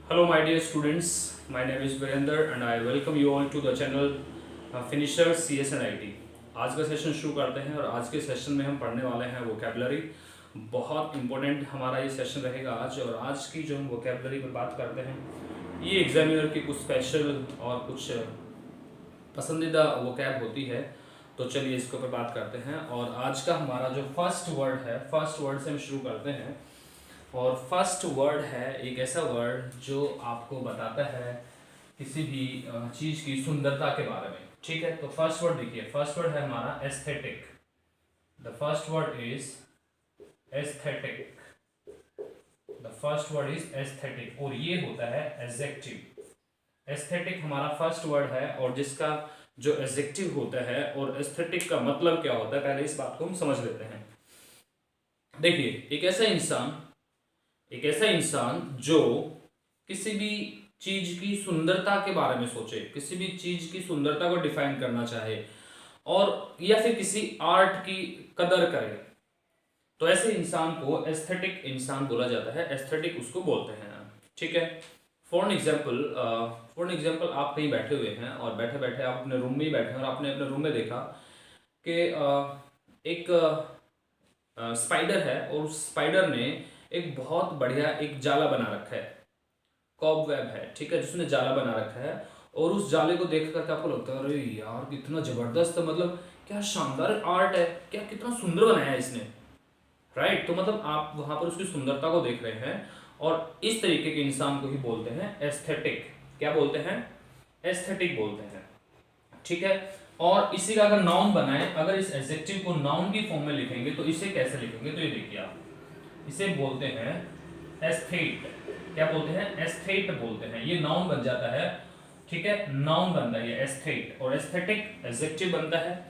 Hello my dear students, my name is Virender and I welcome you all to the channel Finisher CS and IT। आज का session शुरू करते हैं और आज के सेशन में हम पढ़ने वाले हैं वोकैबुलरी। बहुत इंपॉर्टेंट हमारा ये सेशन रहेगा आज। और आज की जो हम वोकैबुलरी पर बात करते हैं, ये एग्जामिनर की कुछ स्पेशल और कुछ पसंदीदा वोकैब होती है। तो चलिए इसके ऊपर बात करते हैं। और आज का हमारा जो फर्स्ट वर्ड है, फर्स्ट वर्ड से हम शुरू करते हैं। और फर्स्ट वर्ड है एक ऐसा वर्ड जो आपको बताता है किसी भी चीज़ की सुंदरता के बारे में। ठीक है, तो फर्स्ट वर्ड देखिए, फर्स्ट वर्ड है हमारा aesthetic. The first word is aesthetic. The first word is aesthetic और ये होता है एडजेक्टिव। एस्थेटिक हमारा फर्स्ट वर्ड है और जिसका जो एडजेक्टिव होता है और एस्थेटिक का मतलब क्या होता है, पहले इस बात को हम समझ लेते हैं। देखिए, एक ऐसा इंसान जो किसी भी चीज की सुंदरता के बारे में सोचे, किसी भी चीज की सुंदरता को डिफाइन करना चाहे और या फिर किसी आर्ट की कदर करे, तो ऐसे इंसान को एस्थेटिक इंसान बोला जाता है, एस्थेटिक उसको बोलते हैं। ठीक है, फॉर एग्जाम्पल आप कहीं बैठे हुए हैं और बैठे बैठे आप अपने रूम में ही बैठे हैं और आपने अपने रूम में देखा कि एक स्पाइडर है और उस स्पाइडर ने एक बहुत बढ़िया एक जाला बना रखा है, कॉबवेब है, ठीक है, जिसने जाला बना रखा है। और उस जाले को देख करके आपको लगता है अरे यार कितना जबरदस्त है, मतलब क्या शानदार आर्ट है, क्या कितना सुंदर बनाया है इसने, राइट। तो मतलब आप वहां पर उसकी सुंदरता को देख रहे हैं और इस तरीके के इंसान को ही बोलते हैं एस्थेटिक। क्या बोलते हैं? एस्थेटिक बोलते हैं। ठीक है, और इसी का अगर नाउन बनाए, अगर इस एडजेक्टिव को नाउन की फॉर्म में लिखेंगे तो इसे कैसे लिखेंगे, तो ये देखिए आप, इसे बोलते हैं एस्थेट। क्या बोलते हैं? एस्थेट बोलते हैं। ये नाउन बन जाता है, ठीक है, नाउन बनता है ये एस्थेट, और एस्थेटिक एडजेक्टिव बनता है।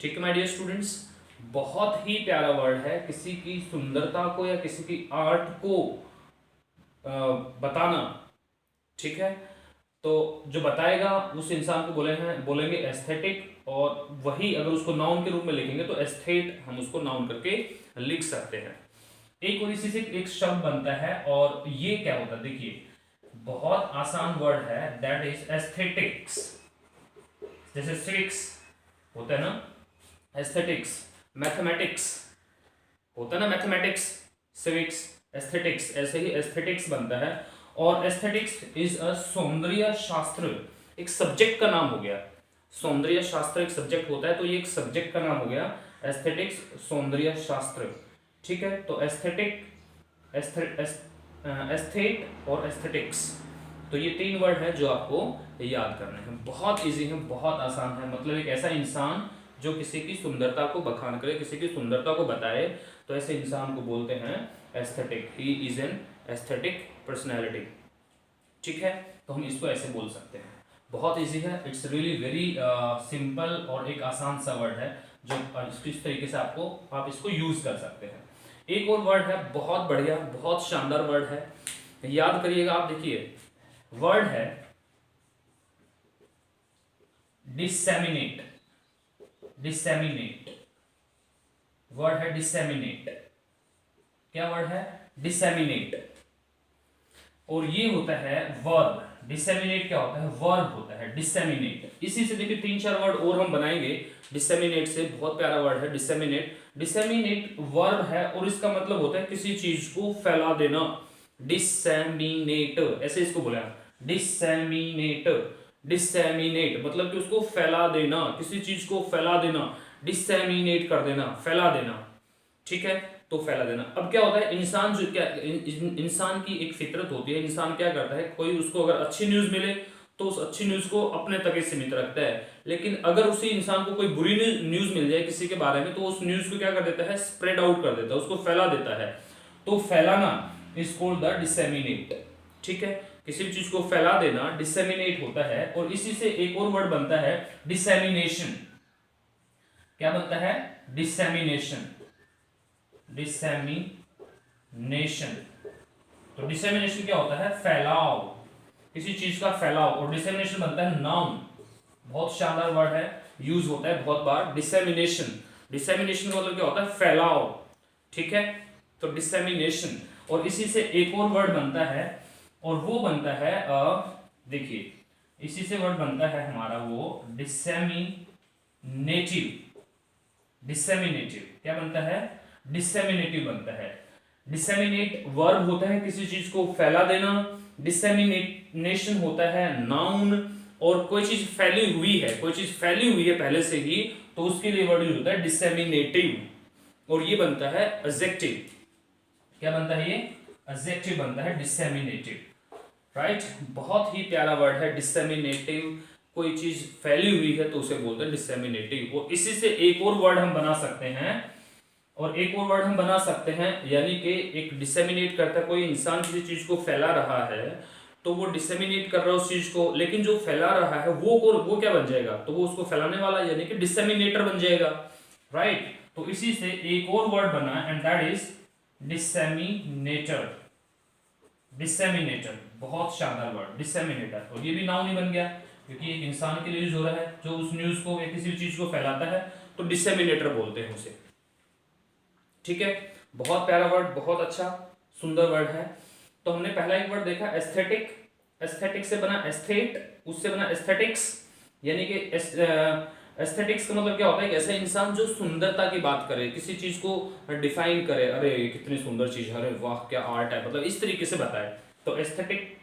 ठीक है माय डियर स्टूडेंट्स, बहुत ही प्यारा वर्ड है, किसी की सुंदरता को या किसी की आर्ट को बताना। ठीक है, तो जो बताएगा उस इंसान को बोलेंगे एस्थेटिक, और वही अगर उसको नाउन के रूप में लिखेंगे तो एस्थेट हम उसको नाउन करके लिख सकते हैं। एक और इसी से एक शब्द बनता है और ये क्या होता है, देखिए बहुत आसान वर्ड है, दैट इज एस्थेटिक्स। जैसे सिविक्स होता है ना, एस्थेटिक्स, मैथमेटिक्स होता है ना, मैथमेटिक्स, सिविक्स, एस्थेटिक्स, ऐसे ही एस्थेटिक्स बनता है। और एस्थेटिक्स इज अ सौंदर्य शास्त्र, एक सब्जेक्ट का नाम हो गया। सौंदर्य शास्त्र एक सब्जेक्ट होता है, तो ये एक सब्जेक्ट का नाम हो गया एस्थेटिक्स, सौंदर्य शास्त्र। ठीक है, तो एस्थेटिक, एस्थेट और एस्थेटिक्स, तो ये तीन वर्ड है जो आपको याद करने हैं। बहुत इजी है, बहुत आसान है। मतलब एक ऐसा इंसान जो किसी की सुंदरता को बखान करे, किसी की सुंदरता को बताए, तो ऐसे इंसान को बोलते हैं aesthetic. He is an aesthetic personality. ठीक है, तो हम इसको ऐसे बोल सकते हैं। बहुत इजी है, इट्स रियली वेरी सिंपल और एक आसान सा वर्ड है जो इस तरीके से आप इसको यूज कर सकते हैं। एक और वर्ड है बहुत बढ़िया, बहुत शानदार वर्ड है, याद करिएगा आप। देखिए वर्ड है डिसेमिनेट। डिसेमिनेट वर्ड है, डिसेमिनेट। क्या वर्ड है? डिसेमिनेट। और ये होता है वर्ब। डिसेमिनेट क्या होता है? वर्ब होता है डिसेमिनेट। इसी से देखिए तीन चार वर्ड और हम बनाएंगे डिसेमिनेट से। बहुत प्यारा वर्ड है डिसेमिनेट। डिसेमिनेट वर्ब है और इसका मतलब होता है किसी चीज को फैला देना। डिसेमिनेट, ऐसे इसको बोला, डिसेमिनेट। डिसेमिनेट मतलब कि उसको फैला देना, किसी चीज को फैला देना, डिसेमिनेट कर देना, फैला देना। ठीक है, तो फैला देना। अब क्या होता है, इंसान जो क्या इंसान की एक फितरत होती है, इंसान क्या करता है, कोई उसको अगर अच्छी न्यूज मिले तो उस अच्छी न्यूज को अपने तक ही सीमित रखता है। लेकिन अगर उसी इंसान को कोई बुरी न्यूज मिल जाए किसी के बारे में, तो उस न्यूज को क्या कर देता है, स्प्रेड आउट कर देता है, उसको फैला देता है। तो फैलाना इज कॉल्ड द डिसेमिनेट। ठीक है, किसी भी चीज को फैला देना डिसेमिनेट होता है। और इसी से एक और वर्ड बनता है डिसेमिनेशन। क्या बनता है? डिसेमिनेशन। डिसेमिनेशन। तो डिसेमिनेशन क्या होता है? फैलाव, किसी चीज का फैलाव। और डिसेमिनेशन बनता है नाउन। बहुत शानदार वर्ड है, यूज होता है बहुत बार, डिसेमिनेशन। डिसेमिनेशन का मतलब क्या होता है? फैलाव। ठीक है, तो डिसेमिनेशन। और इसी से एक और वर्ड बनता है और वो बनता है देखिए इसी से वर्ड बनता है हमारा वो डिसेमिनेटिव। डिसेमिनेटिव क्या बनता है? डिसेमिनेटिव बनता है। डिसेमिनेट वर्ब होता है किसी चीज को फैला देना, डिसेमिनेशन होता है नाउन, और कोई चीज फैली हुई है, कोई चीज फैली हुई है पहले से ही, तो उसके लिए वर्ड यूज होता है डिसेमिनेटिव। और ये बनता है एडजेक्टिव। क्या बनता है ये? एडजेक्टिव बनता है डिसेमिनेटिव, राइट। बहुत ही प्यारा वर्ड है डिसेमिनेटिव। कोई चीज फैली हुई है तो उसे बोलते हैं डिसेमिनेटिव। और इसी से एक और वर्ड हम बना सकते हैं, और एक और वर्ड हम बना सकते हैं, यानी कि एक डिसेमिनेट करता है, कोई इंसान किसी चीज को फैला रहा है तो वो डिसेमिनेट कर रहा है उस चीज को, लेकिन जो फैला रहा है वो क्या बन जाएगा? तो वो उसको फैलाने वाला यानी कि डिसेमिनेटर बन जाएगा, राइट। तो इसी से एक और वर्ड बना एंड दैट इज डिसेमिनेटर। डिसेमिनेटर बहुत शानदार वर्ड, डिसेमिनेटर। और ये भी नाउन ही बन गया क्योंकि एक इंसान के लिए यूज हो रहा है जो उस न्यूज को या किसी भी चीज को फैलाता है, तो डिसेमिनेटर बोलते हैं उसे, ठीक है। बहुत प्यारा वर्ड, बहुत अच्छा सुंदर वर्ड है। तो हमने पहला एक वर्ड देखा एस्थेटिक। एस्थेटिक से बना एस्थेट, उससे बना एस्थेटिक्स, यानी कि एस्थेटिक्स का मतलब क्या होता है? एक ऐसा इंसान जो सुंदरता की बात करे, किसी चीज को डिफाइन करे, अरे कितनी सुंदर चीज है, अरे वाह क्या आर्ट है, मतलब इस तरीके से बताए, तो एस्थेटिक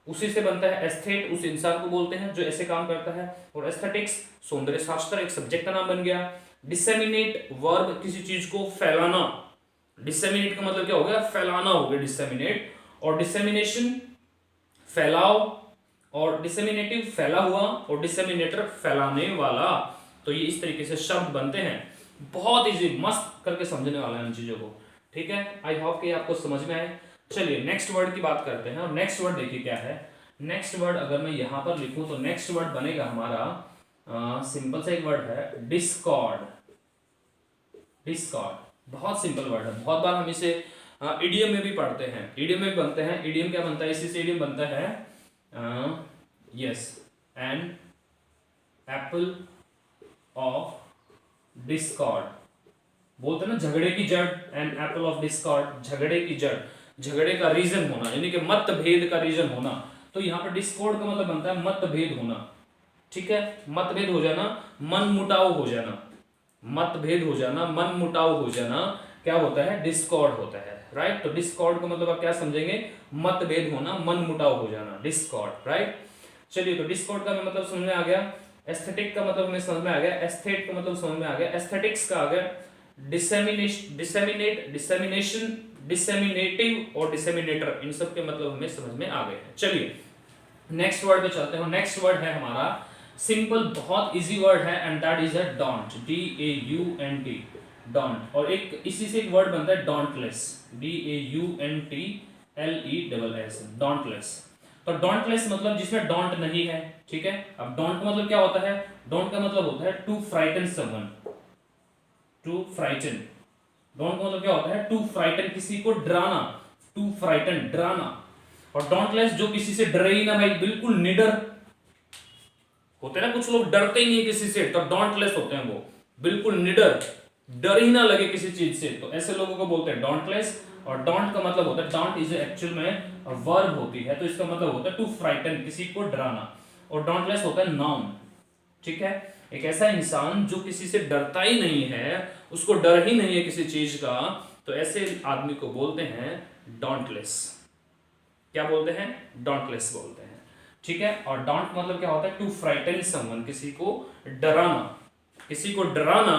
उसी से बनता है। एस्थेट उस इंसान को बोलते हैं जो ऐसे काम करता है, और एस्थेटिक्स सौंदर्य शास्त्र एक सब्जेक्ट का नाम बन गया। डिसेमिनेट वर्ब किसी चीज को फैलाना। डिसेमिनेट का मतलब क्या हो गया? फैलाना हो गया डिसेमिनेट। और डिसेमिनेशन फैलाव, और डिसेमिनेटिव फैला हुआ, और डिसेमिनेटर फैलाने वाला। तो ये इस तरीके से शब्द बनते हैं। बहुत इजी, मस्त करके समझने वाला है इन चीजों को, ठीक है। आई होप कि आपको समझ में आए। चलिए नेक्स्ट वर्ड की बात करते हैं, और नेक्स्ट वर्ड देखिए क्या है। नेक्स्ट वर्ड अगर मैं यहां पर लिखूं तो नेक्स्ट वर्ड बनेगा हमारा सिंपल सा एक वर्ड है डिस्कॉर्ड। डिस्कॉर्ड बहुत सिंपल वर्ड है, बहुत बार हम इसे इडियम में भी पढ़ते हैं, इडियम में भी बनते हैं। इडियम क्या बनता है? इसी से इडियम बनता है yes an apple of discord. बोलते हैं ना झगड़े की जड़, एन एप्पल ऑफ डिस्कॉर्ड, झगड़े की जड़, झगड़े का रीजन होना, यानी कि मतभेद का रीजन होना। तो यहाँ पर डिस्कॉर्ड का मतलब बनता है मतभेद होना, ठीक है। मतभेद हो जाना, मन मुटाव हो जाना, मतभेद हो जाना, मन मुटाव हो जाना, क्या होता है? डिस्कॉर्ड होता है, राइट। तो डिस्कॉर्ड का मतलब आप क्या समझेंगे? मतभेद होना, मन मुटाव हो जाना, डिस्कॉर्ड, राइट। चलिए तो डिस्कॉर्ड का मतलब समझ में आ गया। एस्थेटिक का मतलब हमें समझ में आ गया, एस्थेट का मतलब समझ में आ गया, एस्थेटिक्स का आ गया, डिसेमिनेट, डिसेमिनेशन, डिसेमिनेटिव और डिसेमिनेटर, इन सब के मतलब हमें समझ में आ गए हैं। चलिए नेक्स्ट वर्ड पे चलते हैं। नेक्स्ट वर्ड है हमारा सिंपल, बहुत इजी वर्ड है and that is a don't, DAUNT, don't. और एक इसी से एक वर्ड बनता है डोंटलेस, DAUNTLESS, डोंटलेस। तो डोंटलेस मतलब जिसमें डोंट नहीं है, ठीक है। अब डोंट का मतलब क्या होता है? डोंट का मतलब होता है to frighten someone, to frighten. Don't का मतलब क्या होता है? टू फ्राइटन, किसी को डराना, टू फ्राइटन, डराना। और डोंटलेस जो किसी से डरे ही ना भाई, बिल्कुल निडर होते हैं ना, कुछ लोग डरते ही नहीं है किसी से, तो डोंटलेस होते हैं वो, बिल्कुल निडर, डर ही ना लगे किसी चीज से, तो ऐसे लोगों को बोलते हैं डोंटलेस। और डोंट का मतलब होता है, डोंट इज एक्चुअल में वर्ब होती है, तो इसका मतलब होता है टू फ्राइटन, किसी को डराना। और डोंटलेस होता है नाउन, ठीक है। एक ऐसा इंसान जो किसी से डरता ही नहीं है, उसको डर ही नहीं है किसी चीज का, तो ऐसे आदमी को बोलते हैं डोंटलेस। क्या बोलते हैं? डोंटलेस बोलते हैं, ठीक है। और डोंट मतलब क्या होता है? टू फ्राइटन समवन, किसी को डराना, किसी को डराना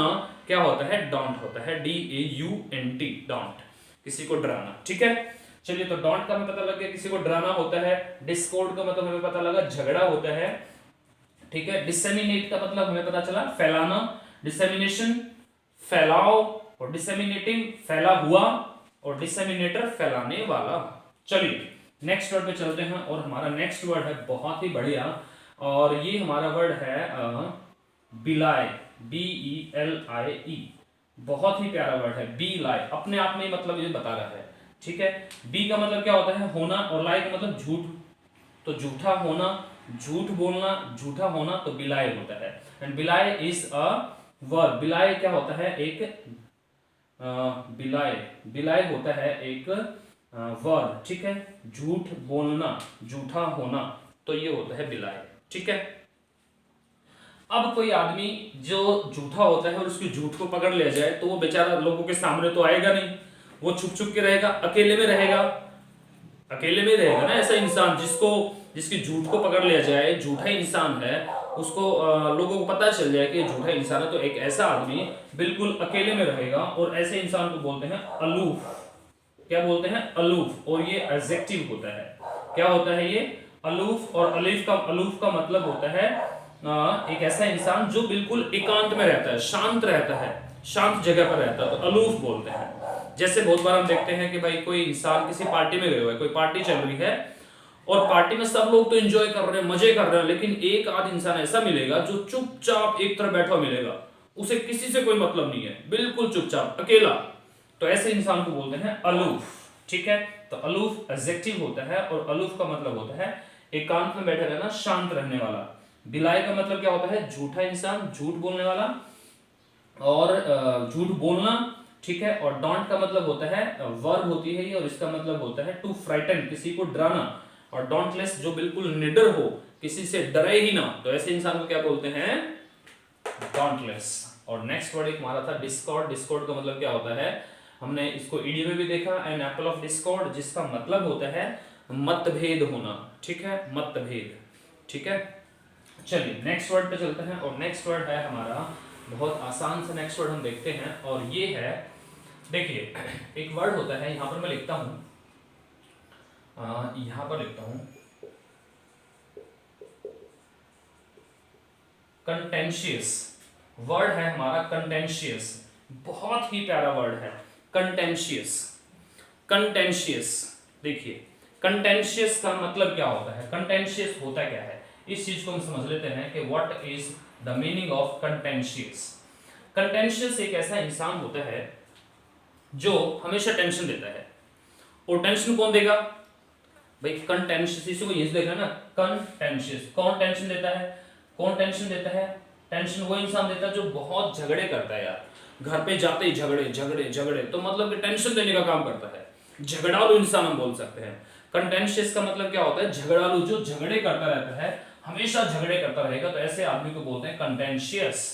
क्या होता है? डोंट होता है, DAUNT, डोंट, किसी को डराना, ठीक है। चलिए तो डोंट का हमें पता लग गया किसी को डराना होता है। डिस्कॉर्ड का मतलब हमें पता लगा झगड़ा होता है, ठीक है। डिसेमिनेट का मतलब हमें पता चला फैलाना, डिसेमिनेशन फैलाव, और डिसेमिनेटिव फैला हुआ, और डिसेमिनेटर फैलाने वाला। चलिए नेक्स्ट वर्ड पे चलते हैं, और हमारा नेक्स्ट वर्ड है बहुत ही बढ़िया, और ये हमारा वर्ड है बिलाए, BELIE। बहुत ही प्यारा वर्ड है बी लाई, अपने आप में ही मतलब ये बता रहा है, ठीक है। बी का मतलब क्या होता है? होना, और लाई का मतलब झूठ, तो झूठा होना, झूठ बोलना, झूठा होना, तो बिलाए होता है। And belie is a verb. Belie क्या होता है? एक बिलाए, बिलाए होता है एक वर्ब, ठीक है, झूठ बोलना, झूठा होना, तो ये होता है बिलाए, ठीक है। अब कोई आदमी जो झूठा होता है और उसके झूठ को पकड़ लिया जाए तो वो बेचारा लोगों के सामने तो आएगा नहीं, वो छुप छुप के रहेगा, अकेले में रहेगा, अकेले में रहेगा ना ऐसा इंसान जिसकी झूठ को पकड़ लिया जाए, झूठा इंसान है, उसको लोगों को पता चल जाए कि झूठा इंसान है, तो एक ऐसा आदमी बिल्कुल अकेले में रहेगा और ऐसे इंसान को बोलते हैं अलूफ। क्या बोलते हैं? अलूफ। और ये एडजेक्टिव होता है। क्या होता है ये? अलूफ। और अलूफ का मतलब होता है एक ऐसा इंसान जो बिल्कुल एकांत में रहता है, शांत रहता है, शांत जगह पर रहता है, तो अलूफ बोलते हैं। जैसे बहुत बार हम देखते हैं कि भाई कोई इंसान किसी पार्टी में गए हुए, कोई पार्टी चल रही है और पार्टी में सब लोग तो एंजॉय कर रहे हैं, मजे कर रहे हैं, लेकिन एक आध इंसान ऐसा मिलेगा जो चुपचाप एक तरफ बैठा मिलेगा, उसे किसी से कोई मतलब नहीं है, बिल्कुल चुपचाप अकेला, तो ऐसे इंसान को बोलते हैं अलूफ, ठीक है। तो अलूफ एडजेक्टिव होता है और अलूफ का मतलब होता है एकांत में बैठे रहना, शांत रहने वाला। बिलाए का मतलब क्या होता है? झूठा इंसान, झूठ बोलने वाला और झूठ बोलना, ठीक है। और डोंट का मतलब होता है वर्ब होती है ये, और इसका मतलब होता है टू फ्राइटन, किसी को डराना। और डोंटलेस जो बिल्कुल निडर हो, किसी से डरे ही ना, तो ऐसे इंसान को क्या बोलते हैं? डोंटलेस। और नेक्स्ट वर्ड एक हमारा था डिस्कॉर्ड। डिस्कॉर्ड का मतलब क्या होता है? हमने इसको ईडी में भी देखा, एन एप्पल ऑफ डिस्कॉर्ड, जिसका मतलब होता है मतभेद होना, ठीक है, मतभेद, ठीक है। चलिए नेक्स्ट वर्ड पे चलते हैं और नेक्स्ट वर्ड है हमारा बहुत आसान सा नेक्स्ट वर्ड हम देखते हैं और ये है, देखिए एक वर्ड होता है, यहां पर मैं लिखता हूं, यहां पर लिखता हूं कंटेंशियस। वर्ड है हमारा कंटेंशियस, बहुत ही प्यारा वर्ड है कंटेंशियस। कंटेंशियस, देखिए कंटेंशियस का मतलब क्या होता है, कंटेंशियस होता क्या है, इस चीज को हम समझ लेते हैं कि what is the meaning of contentious. Contentious एक ऐसा इंसान होता है जो हमेशा टेंशन देता है। और टेंशन कौन देगा भाई? कंटेंशियस, इसी को यही देखा ना, कंटेंशियस। कौन टेंशन देता है? कौन टेंशन देता है? टेंशन वो इंसान देता है जो बहुत झगड़े करता है यार, घर पे जाते ही झगड़े झगड़े झगड़े, तो मतलब कि टेंशन देने का काम करता है, झगड़ालू इंसान हम बोल सकते हैं। कंटेंशियस का मतलब क्या होता है? झगड़ालू, जो झगड़े करता रहता है, हमेशा झगड़े करता रहेगा, तो ऐसे आदमी को बोलते हैं कंटेंशियस।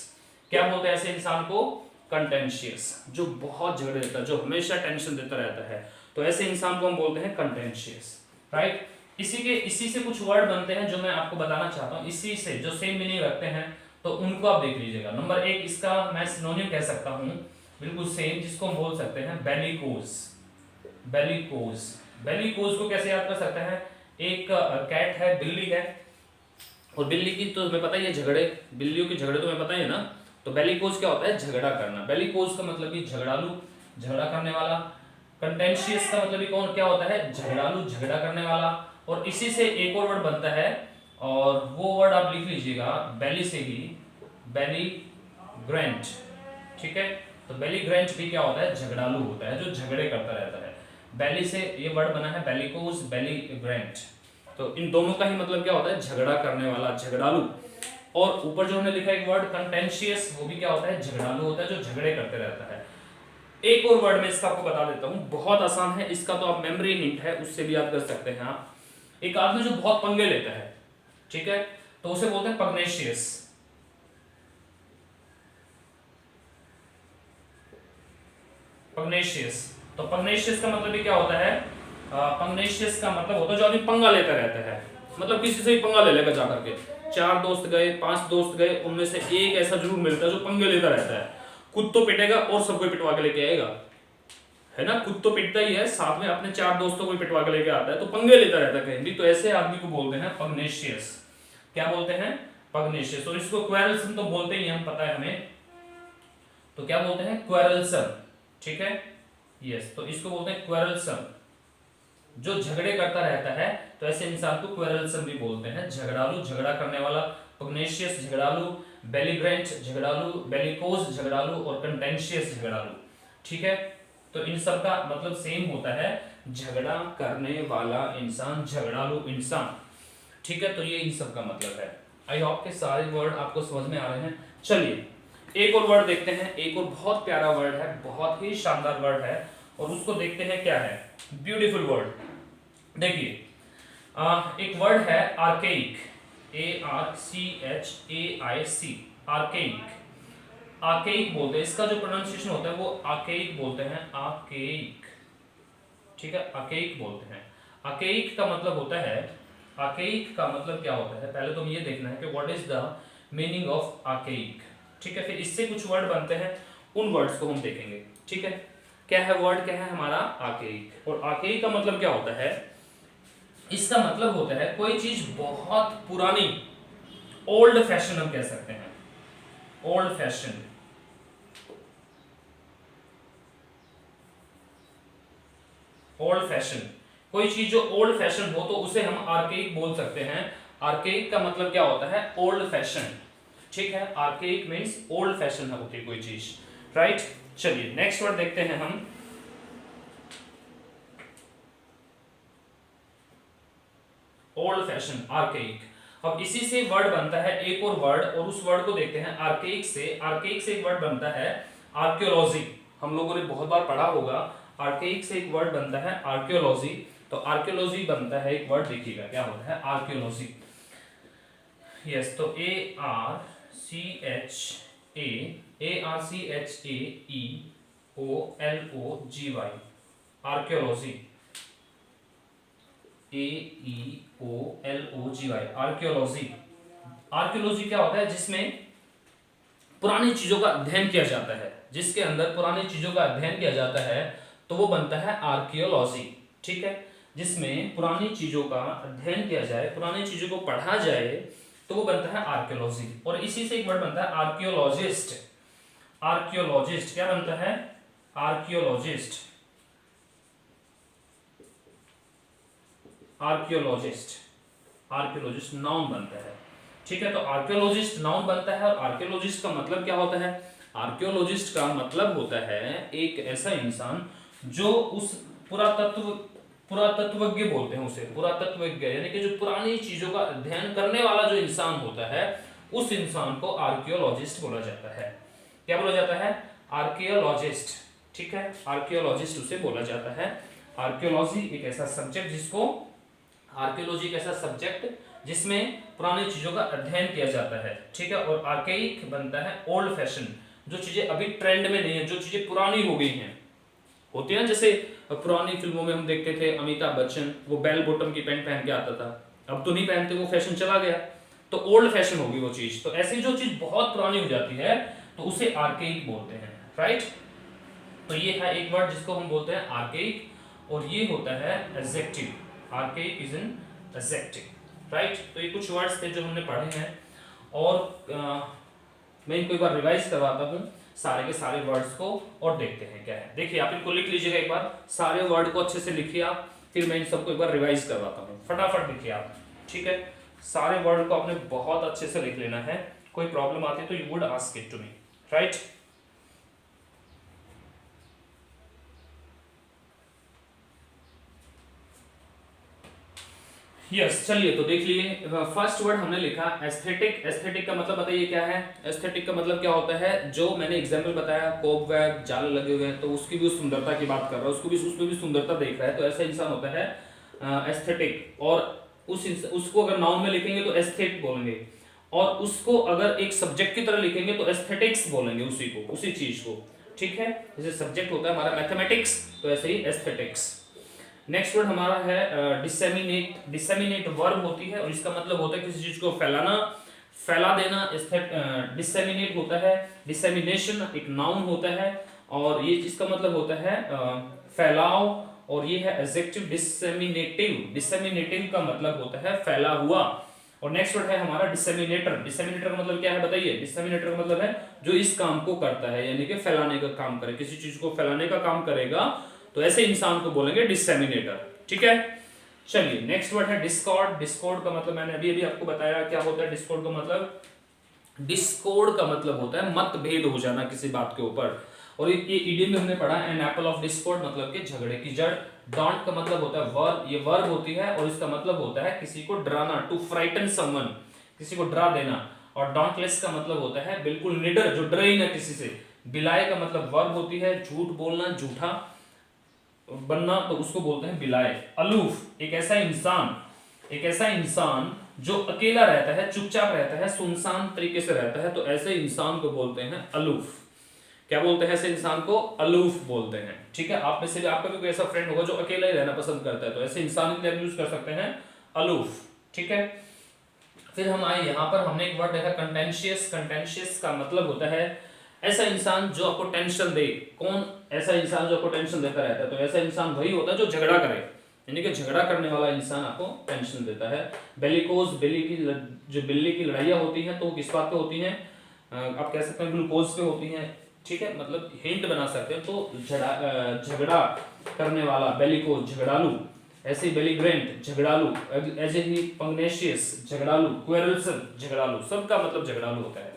क्या बोलते हैं ऐसे इंसान को? कंटेंशियस। जो बहुत झगड़े रहता है, जो हमेशा टेंशन देता रहता है, तो ऐसे इंसान को हम बोलते हैं कंटेंशियस, राइट। इसी से कुछ वर्ड बनते हैं जो मैं आपको बताना चाहता हूं, इसी से जो सेम मीनिंग रखते हैं, तो उनको आप देख लीजिएगा। नंबर एक, इसका मैं सिनोनिम कह सकता हूं बिल्कुल सेम, जिसको हम बोल सकते हैं बेलिकोज। बेलिकोज, बेलिकोज को कैसे याद कर सकते हैं? एक कैट है, बिल्ली है, और बिल्ली की तो तुम्हें पता ही है झगड़े, बिल्लियों के झगड़े तुम्हें पता ही है ना। तो बेलिकोज क्या होता है? झगड़ा करना। बेलिकोज का मतलब भी झगड़ालू, झगड़ा करने वाला। कंटेंशियस का मतलब भी कौन क्या होता है? झगड़ालू, झगड़ा करने वाला। और इसी से एक और वर्ड बनता है, और वो वर्ड आप लिख लीजिएगा बेली से ही, बेली ग्रेंट, ठीक है। तो बेली ग्रेंट भी क्या होता है? झगड़ालू होता है, जो झगड़े करता रहता है। बेली से ये वर्ड बना है बेलिकोज, बेली ग्रेंट। तो इन दोनों का ही मतलब क्या होता है? झगड़ा करने वाला, झगड़ालू। और ऊपर जो हमने लिखा एक वर्ड कंटेंशियस, वो भी क्या होता है? झगड़ालू होता है, जो झगड़े करते रहता है। एक और वर्ड में इसका आपको बता देता हूं, बहुत आसान है, इसका तो आप मेमोरी हिंट है, उससे भी याद कर सकते हैं आप। एक आदमी जो बहुत पंगे लेता है, ठीक है, तो उसे बोलते हैं पग्नेशियस। पग्नेशियस। तो पग्नेशियस का मतलब भी क्या होता है? पग्नेशियस का मतलब होता है जो आदमी पंगा लेता रहता है, मतलब किसी से भी पंगा ले लेगा जाकर के। 4 दोस्त गए, 5 दोस्त गए, उनमें से एक ऐसा जरूर मिलता है जो पंगे लेता रहता है, खुद तो पिटेगा और सबको पिटवा के लेके आएगा, है ना। खुद तो पिटता ही है, साथ में अपने 4 दोस्तों को पिटवा के लेके आता है, तो पंगे लेता रहता है कहीं भी, तो ऐसे आदमी को बोलते हैं पग्नेशियस। क्या बोलते हैं? पग्नेशियस। और इसको क्वेरल्सम तो बोलते ही हम, पता है हमें, तो क्या बोलते हैं? क्वेरल्सम, ठीक है, यस। तो इसको बोलते हैं क्वेरल्सम, जो झगड़े करता रहता है, तो ऐसे इंसान को क्वेरल्सम भी बोलते हैं। झगड़ालू, झगड़ा करने वाला, पग्नेशियस झगड़ालू, बेलीग्रेंट झगड़ालू, बेलिकोज झगड़ालू, और कंटेंशियस झगड़ालू, ठीक है। तो इन सब का मतलब सेम होता है, झगड़ा करने वाला इंसान, झगड़ालू इंसान, ठीक है। तो ये इन सब का मतलब है। आई होप के सारे वर्ड आपको समझ में आ रहे हैं। चलिए एक और वर्ड देखते हैं, एक और बहुत प्यारा वर्ड है, बहुत ही शानदार वर्ड है, और उसको देखते हैं क्या है ब्यूटीफुल वर्ड। देखिए एक वर्ड है आर्केइक, ARCHAIC, आर्केइक। आर्केइक बोलते हैं, इसका जो प्रोनाउंसिएशन होता है वो आर्केइक बोलते हैं, आर्केइक, ठीक है, आर्केइक बोलते हैं। आर्केइक का मतलब होता है, आर्केइक का मतलब क्या होता है, पहले तो हमें ये देखना है कि what is the meaning of archaic, ठीक है। फिर इससे कुछ वर्ड बनते हैं, उन वर्ड्स को हम देखेंगे, ठीक है। क्या है वर्ड, क्या है हमारा आर्केइक। और आर्केइक का मतलब क्या होता है, इसका मतलब होता है कोई चीज बहुत पुरानी, ओल्ड फैशन हम कह सकते हैं, ओल्ड फैशन, ओल्ड फैशन। कोई चीज जो ओल्ड फैशन हो तो उसे हम आर्केइक बोल सकते हैं। आर्केइक का मतलब क्या होता है, ओल्ड फैशन, ठीक है। आर्केइक मींस ओल्ड फैशन होती है कोई चीज, राइट। चलिए नेक्स्ट वर्ड देखते हैं हम, ओल्ड फैशन, आर्केइक। अब इसी से वर्ड बनता है एक और वर्ड, और उस वर्ड को देखते हैं आर्केइक से। आर्केइक से एक वर्ड बनता है आर्कियोलॉजी, हम लोगों ने बहुत बार पढ़ा होगा। आर्केइक से एक वर्ड बनता है आर्कियोलॉजी, तो आर्कियोलॉजी बनता है एक वर्ड, देखिएगा क्या होता है आर्कियोलॉजी। यस, तो ARCHAEOLOGY, archaeology, AEOLOGY, archaeology. Archaeology क्या होता है, जिसमें पुरानी चीजों का अध्ययन किया जाता है, जिसके अंदर पुरानी चीजों का अध्ययन किया जाता है तो वो बनता है आर्कियोलॉजी, ठीक है। जिसमें पुरानी चीजों का अध्ययन किया जाए, पुरानी चीजों को पढ़ा जाए तो वो बनता है आर्कियोलॉजी। और इसी से एक वर्ड बनता है आर्कियोलॉजिस्ट। आर्कियोलॉजिस्ट क्या बनता है, आर्कियोलॉजिस्ट, आर्कियोलॉजिस्ट, आर्कियोलॉजिस्ट नाउन बनता है, ठीक है। तो आर्कियोलॉजिस्ट नाउन बनता है। और आर्कियोलॉजिस्ट का मतलब क्या होता है, आर्कियोलॉजिस्ट का मतलब होता है एक ऐसा इंसान जो उस पुरातत्वज्ञ बोलते हैं उसे, पुरातत्वज्ञ यानी कि जो पुरानी चीजों का अध्ययन करने वाला जो इंसान होता है, उस इंसान को आर्कियोलॉजिस्ट बोला जाता है। क्या बोला जाता है, आर्कियोलॉजिस्ट, ठीक है, आर्कियोलॉजिस्ट उसे बोला जाता है। आर्कियोलॉजी एक ऐसा सब्जेक्ट जिसको, आर्कियोलॉजी एक ऐसा सब्जेक्ट जिसमें पुरानी चीजों का अध्ययन किया जाता है, ठीक है। और आर्केइक बनता है ओल्ड फैशन, जो चीजें अभी ट्रेंड में नहीं है, जो चीजें पुरानी हो गई हैं, होती है ना। जैसे पुरानी फिल्मों में हम देखते थे अमिताभ बच्चन, वो बेल बॉटम की पैंट पहन के आता था, अब तो नहीं पहनते, वो फैशन चला गया, तो ओल्ड फैशन होगी वो चीज। तो ऐसी जो चीज बहुत पुरानी हो जाती है तो उसे आर्केइक बोलते हैं, राइट। तो ये है एक वर्ड जिसको हम बोलते हैं आर्केइक, और ये होता है adjective. Archaic is an adjective, right. तो ये कुछ वर्ड्स थे जो हमने पढ़े हैं, और मैं इनको एक बार रिवाइज करवाता हूँ सारे के सारे वर्ड्स को, और देखते हैं क्या है। देखिए आप इनको लिख लीजिएगा एक बार, सारे वर्ड को अच्छे से लिखिए आप, फिर मैं इन सबको एक बार रिवाइज करवाता हूँ। फटाफट लिखिए आप, ठीक है। सारे वर्ड को आपने बहुत अच्छे से लिख लेना है, कोई प्रॉब्लम आती है तो you would ask it to me, right. Yes, चलिए तो देख लिए। फर्स्ट वर्ड हमने लिखा एस्थेटिक। एस्थेटिक का मतलब बताइए क्या है। एस्थेटिक का मतलब क्या होता है, जो मैंने एग्जांपल बताया, कोबवेब जाल लगे हुए हैं तो उसकी भी सुंदरता की बात कर रहा है, उसको भी, उसमें भी सुंदरता देख रहा है, तो ऐसा इंसान होता है एस्थेटिक। और उसको अगर नाउन में लिखेंगे तो एस्थेट बोलेंगे, और उसको अगर एक सब्जेक्ट की तरह लिखेंगे तो एस्थेटिक्स बोलेंगे उसी को, उसी चीज को, ठीक है। जैसे सब्जेक्ट होता है हमारा मैथमेटिक्स, तो ऐसे ही एस्थेटिक्स। नेक्स्ट वर्ड हमारा है डिसेमिनेट। डिसेमिनेट वर्ब होती है और इसका मतलब होता है किसी चीज को फैलाना, फैला देना। डिसेमिनेट होता है, डिसेमिनेशन एक नाउन होता है, और ये इसका मतलब होता है फैलाव, और ये है एडजेक्टिव डिसेमिनेटिव। डिसेमिनेटिव का मतलब होता है फैला हुआ। और नेक्स्ट वर्ड है हमारा डिसेमिनेटर। डिसेमिनेटर का मतलब क्या है बताइए। डिसेमिनेटर का मतलब है जो इस काम को करता है, यानी कि फैलाने का काम करे, किसी चीज को फैलाने का काम करेगा, तो ऐसे इंसान को बोलेंगे डिसेमिनेटर, ठीक है। चलिए नेक्स्ट वर्ड है डिस्कॉर्ड। डिस्कॉर्ड का मतलब मैंने अभी अभी आपको बताया क्या होता है डिस्कॉर्ड का मतलब। डिस्कॉर्ड का मतलब होता है मतभेद हो जाना किसी बात के ऊपर, और ये इडियम में हमने पढ़ा एन एप्पल ऑफ डिस्कॉर्ड मतलब कि झगड़े की जड़। डॉन्ट का मतलब होता है वर्ब, ये वर्ब होती है और इसका मतलब होता है किसी को डराना, टू फ्राइटन समवन, किसी को डरा देना। और डॉन्टलेस का मतलब होता है बिल्कुल निडर, जो डरे ही ना किसी से। बिलाए का मतलब वर्ब होती है झूठ बोलना, झूठा। बनना तो उसको बोलते हैं बिलाए। अलूफ एक ऐसा इंसान जो अकेला रहता है, चुपचाप रहता है, सुनसान तरीके से रहता है, तो ऐसे इंसान को बोलते हैं अलूफ। क्या बोलते हैं ऐसे इंसान को? अलूफ बोलते हैं। ठीक है, आप में से भी आपका भी कोई ऐसा फ्रेंड होगा जो अकेला ही रहना पसंद करता है, तो ऐसे इंसान के लिए यूज कर सकते हैं अलूफ। ठीक है, फिर हम आए यहाँ पर, हमने एक वर्ड देखा कंटेंशियस। कंटेंशियस का मतलब होता है ऐसा इंसान जो आपको टेंशन दे। कौन ऐसा इंसान जो आपको टेंशन देता रहता है? तो ऐसा इंसान वही होता है जो झगड़ा करे, यानी कि झगड़ा करने वाला इंसान आपको टेंशन देता है। बेलिकोज, जो बिल्ली की लड़ाइयाँ होती हैं तो किस बात पे होती हैं? आप कह सकते हैं ग्लूकोज पे होती हैं। ठीक है, मतलब हिंट बना सकते हैं। तो झगड़ा करने वाला बेलिकोज, झगड़ालू। ऐसे ही बेलिग्रेंट, झगड़ालू। ऐसे ही पंगनेशियस, झगड़ालू। क्वेरल्सन, झगड़ालू। सबका मतलब झगड़ालू होता है।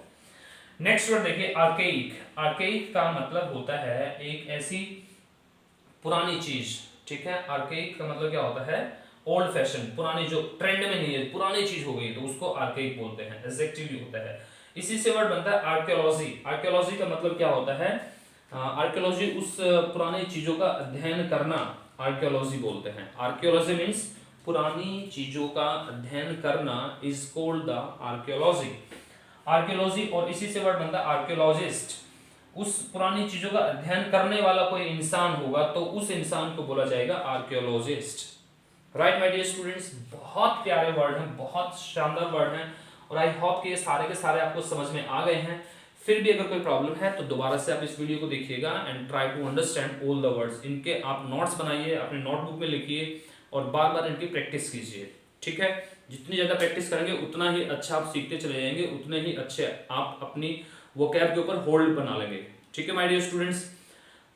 नेक्स्ट वर्ड देखिए आर्केइक। आर्केइक का मतलब होता है एक ऐसी पुरानी चीज। ठीक है, आर्केइक का मतलब क्या होता है? ओल्ड फैशन, पुरानी, जो ट्रेंड में नहीं है, पुरानी चीज हो गई तो उसको आर्केइक बोलते हैं। एडजेक्टिव होता है। इसी से वर्ड बनता है आर्कियोलॉजी। आर्कियोलॉजी का मतलब क्या होता है? आर्कियोलॉजी उस पुरानी चीजों का अध्ययन करना, आर्कियोलॉजी बोलते हैं। आर्कियोलॉजी मीन्स पुरानी चीजों का अध्ययन करना, is called the archaeology. Archaeology, और इसी से वर्ड बनता है आर्कियोलॉजिस्ट। उस पुरानी चीजों का अध्ययन करने वाला कोई इंसान होगा तो उस इंसान को बोला जाएगा archaeologist. Right my dear students, बहुत प्यारे वर्ड हैं, बहुत शानदार वर्ड हैं, और आई होप कि ये सारे के सारे आपको समझ में आ गए हैं। फिर भी अगर कोई प्रॉब्लम है तो दोबारा से आप इस वीडियो को देखिएगा and try to understand all the words. इनके आप नोट्स बनाइए, अपने नोटबुक में लिखिए और बार बार इनकी प्रैक्टिस कीजिए। ठीक है, जितनी ज़्यादा प्रैक्टिस करेंगे उतना ही अच्छा आप सीखते चले जाएंगे, उतने ही अच्छे आप अपनी वोकैब के ऊपर होल्ड बना लेंगे। ठीक है माय डियर स्टूडेंट्स,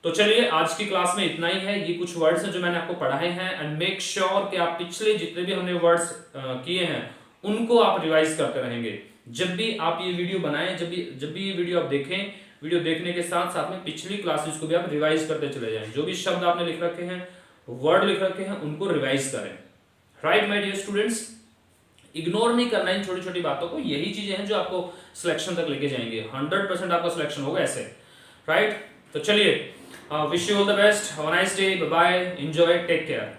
तो चलिए आज की क्लास में इतना ही है। ये कुछ वर्ड्स हैं जो मैंने आपको पढ़ाए हैं, एंड मेक श्योर कि आप पिछले जितने भी हमने वर्ड्स किए हैं उनको आप रिवाइज करते रहेंगे। जब भी आप ये वीडियो बनाएं, जब भी ये वीडियो आप देखें, वीडियो देखने के साथ साथ में पिछली क्लासेस को भी आप रिवाइज करते चले जाएं। जो भी शब्द आपने लिख रखे हैं, वर्ड लिख रखे हैं, उनको रिवाइज करें। Right my dear students, ignore नहीं करना इन छोटी छोटी बातों को। यही चीजें हैं जो आपको सिलेक्शन तक लेके जाएंगे। 100% आपका सिलेक्शन होगा ऐसे। राइट, तो चलिए, wish you all the best, have a nice day, bye bye, enjoy, take care.